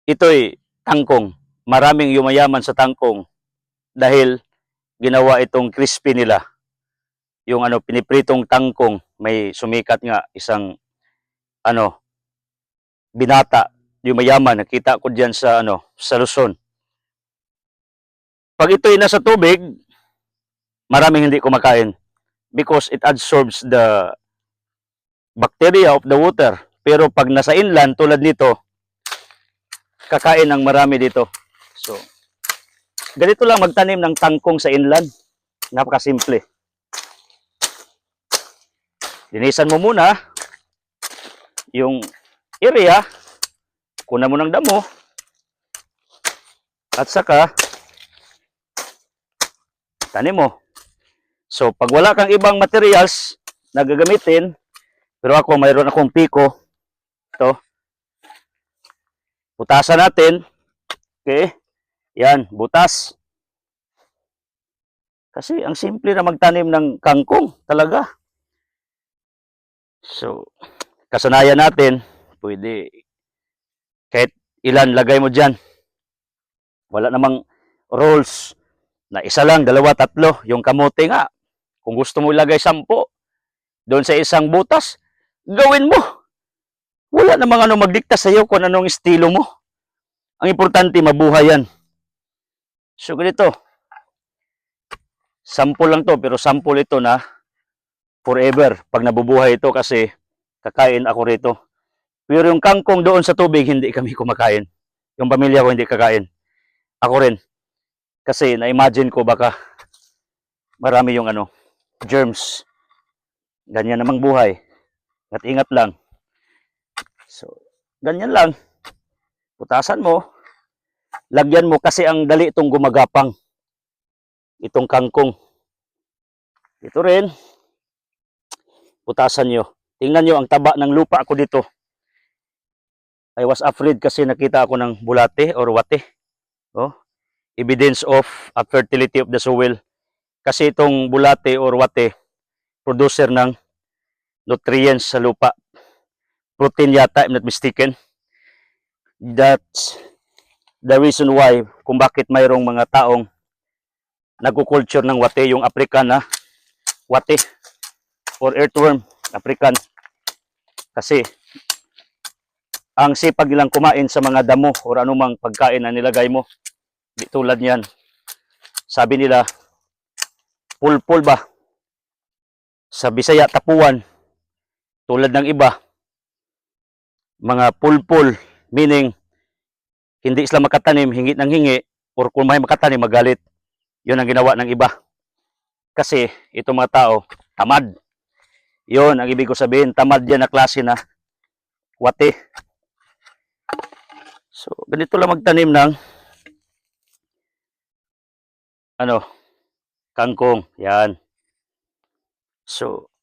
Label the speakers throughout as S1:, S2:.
S1: ito'y tangkong. Maraming yumayaman sa tangkong dahil ginawa itong crispy nila. Yung pinipritong tangkong, may sumikat nga isang binata, yumayaman, nakita ko diyan sa Luzon. Pag ito'y nasa tubig, maraming hindi kumakain because it absorbs the bacteria of the water. Pero pag nasa inland tulad nito, kakain ang marami dito. So, ganito lang magtanim ng tangkong sa inland. Napakasimple. Linisan mo muna yung area, kunan mo ng damo, at saka tanim mo. So, pag wala kang ibang materials na gagamitin, pero ako mayroon akong piko, ito, butasan natin. Okay, yan, butas. Kasi ang simple na magtanim ng kangkong talaga. So, kasanayan natin, pwede kahit ilan lagay mo dyan. Wala namang rules na isa lang, dalawa, tatlo. Yung kamote nga, kung gusto mo ilagay 10 doon sa isang butas, gawin mo. Wala namang magdikta sa iyo kung anong estilo mo. Ang importante, mabuhay yan. So, ganito. 10 lang to, pero 10 ito na forever pag nabubuhay ito kasi kakain ako rito. Pero yung kangkong doon sa tubig, hindi kami kumakain. Yung pamilya ko hindi kakain. Ako rin. Kasi na-imagine ko baka marami yung germs. Ganyan namang buhay. At ingat lang. So, ganyan lang. Putasan mo. Lagyan mo kasi ang dali itong gumagapang. Itong kangkong. Ito rin. Putasan nyo. Tingnan nyo ang taba ng lupa ako dito. I was afraid kasi nakita ako ng bulate or wate. Oh, evidence of fertility of the soil. Kasi itong bulate or wate, producer ng nutrients sa lupa. Protein yata, I'm not mistaken. That's the reason why kung bakit mayroong mga taong nagkukulture ng wate, yung African na wate or earthworm, African. Kasi ang sipag nilang kumain sa mga damo o anumang pagkain na nilagay mo. Di tulad niyan. Sabi nila, pulpul ba? Sa Bisaya, tapuan. Tulad ng iba, mga pulpul, meaning hindi sila makatanim, hingi ng hingi, or kung may makatanim, magalit. Yun ang ginawa ng iba. Kasi itong mga tao, tamad. Yun ang ibig ko sabihin, tamad yan na klase na wate. So, ganito lang magtanim ng kangkong. Yan. So,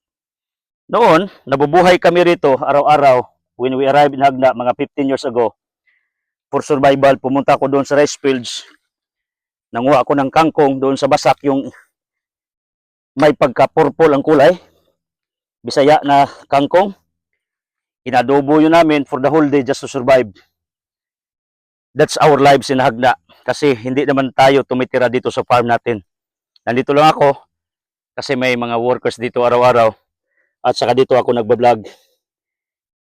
S1: noon, nabubuhay kami rito araw-araw when we arrived in Hagna mga 15 years ago. For survival, pumunta ako doon sa rice fields. Nanguha ako ng kangkong doon sa basak, yung may pagka-purple ang kulay. Bisaya na kangkong. Inadobo yun namin for the whole day just to survive. That's our lives in Hagna. Kasi hindi naman tayo tumitira dito sa farm natin. Nandito lang ako kasi may mga workers dito araw-araw. At saka dito ako nagbablog.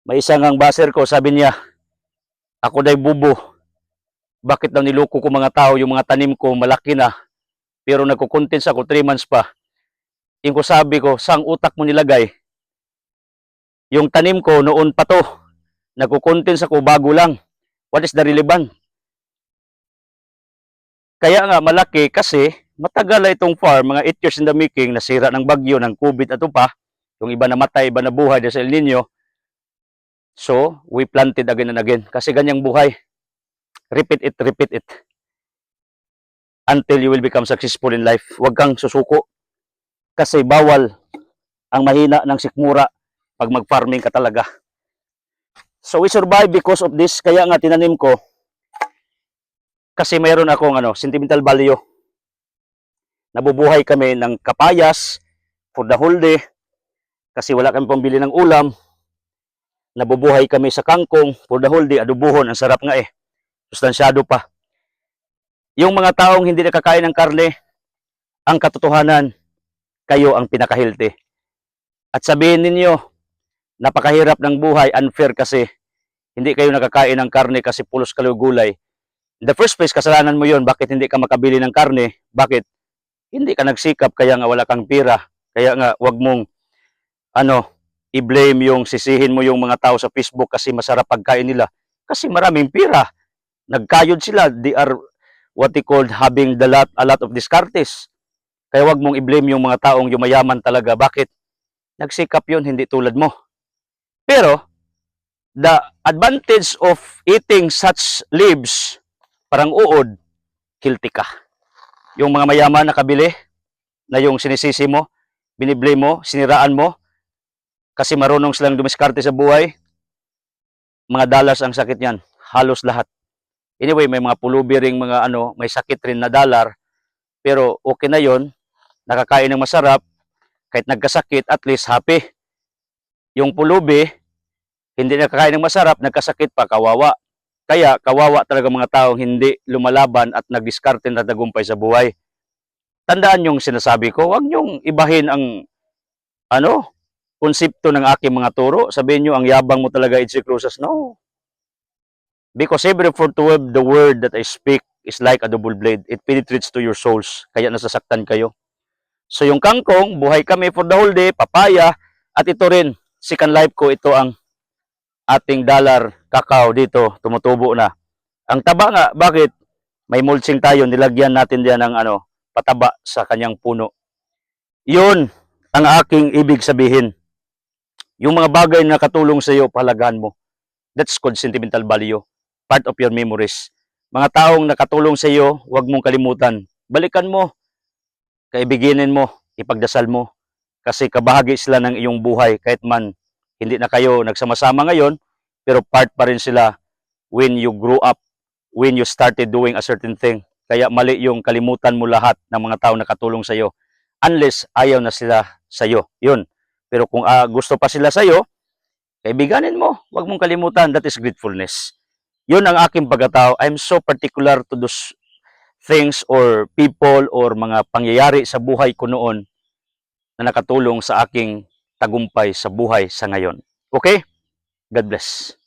S1: May isang ang baser ko, sabi niya, ako day bubo. Bakit daw niloko ko mga tao, yung mga tanim ko malaki na. Pero nagkukontents ako 3 months pa. Yung ko sabi ko, saang utak mo nilagay? Yung tanim ko noon pa to. Nagkukontents ako bago lang. What is the relevant? Kaya nga malaki kasi matagal na itong farm, mga 8 years in the making, nasira ng bagyo, ng COVID at pa. Yung iba namatay, iba nabuhay dahil sa El Nino. So, we planted again and again. Kasi ganyang buhay. Repeat it. Until you will become successful in life. Huwag kang susuko. Kasi bawal ang mahina ng sikmura pag mag-farming ka talaga. So, we survive because of this. Kaya nga tinanim ko. Kasi mayroon akong sentimental value. Nabubuhay kami ng kapayas for the whole day. Kasi wala kami pambili ng ulam. Nabubuhay kami sa kangkong for the whole day. Adubuhon, ang sarap nga eh. sustansyado pa. Yung mga taong hindi nakakain ng karne, ang katotohanan, kayo ang pinaka-healthy. At sabihin ninyo, napakahirap ng buhay, unfair kasi hindi kayo nakakain ng karne kasi pulos kayo gulay. In the first place, kasalanan mo yon. Bakit hindi ka makabili ng karne? Bakit? Hindi ka nagsikap, kaya nga wala kang pira. Kaya nga, wag mong i-blame yung sisihin mo yung mga tao sa Facebook kasi masarap pagkain nila. Kasi maraming pira. Nagkayod sila. They are what they called having a lot of discartes. Kaya wag mong i-blame yung mga taong yumayaman talaga. Bakit? Nagsikap yun, hindi tulad mo. Pero, the advantage of eating such leaves, parang uod, guilty ka. Yung mga mayaman nakabili, na yung sinisisi mo, biniblame mo, siniraan mo, kasi marunong silang dumiskarte sa buhay, mga dalas ang sakit yan. Halos lahat. Anyway, may mga pulubi ring mga may sakit rin na dalar, pero okay na yon, nakakain ng masarap, kahit nagkasakit, at least happy. Yung pulubi, hindi nakakain ng masarap, nagkasakit pa, kawawa. Kaya kawawa talaga mga taong hindi lumalaban at nagdiskarte na tagumpay sa buhay. Tandaan yung sinasabi ko, huwag niyong ibahin ang konsepto ng aking mga turo. Sabihin niyo, ang yabang mo talaga, Itzy Cruzas. No. Because every word, the word that I speak is like a double blade. It penetrates to your souls. Kaya nasasaktan kayo. So yung kangkong, buhay kami for the whole day, papaya, at ito rin, Second Life ko, ito ang ating dalar kakao dito, tumutubo na. Ang taba nga, bakit? May mulching tayo, nilagyan natin diyan ng pataba sa kanyang puno. Yun ang aking ibig sabihin. Yung mga bagay na katulong sa iyo, pahalagahan mo. That's called sentimental value. Part of your memories. Mga taong nakatulong sa iyo, huwag mong kalimutan. Balikan mo. Kaibiginin mo. Ipagdasal mo. Kasi kabahagi sila ng iyong buhay. Kahit man hindi na kayo nagsama-sama ngayon, pero part pa rin sila when you grew up, when you started doing a certain thing. Kaya mali yung kalimutan mo lahat ng mga tao nakatulong sa iyo. Unless ayaw na sila sa iyo. Yun. Pero kung gusto pa sila sa iyo, kaibiganin mo. Huwag mong kalimutan. That is gratefulness. Yun ang aking pagkatao. I'm so particular to those things or people or mga pangyayari sa buhay ko noon na nakatulong sa aking tagumpay sa buhay sa ngayon. Okay? God bless.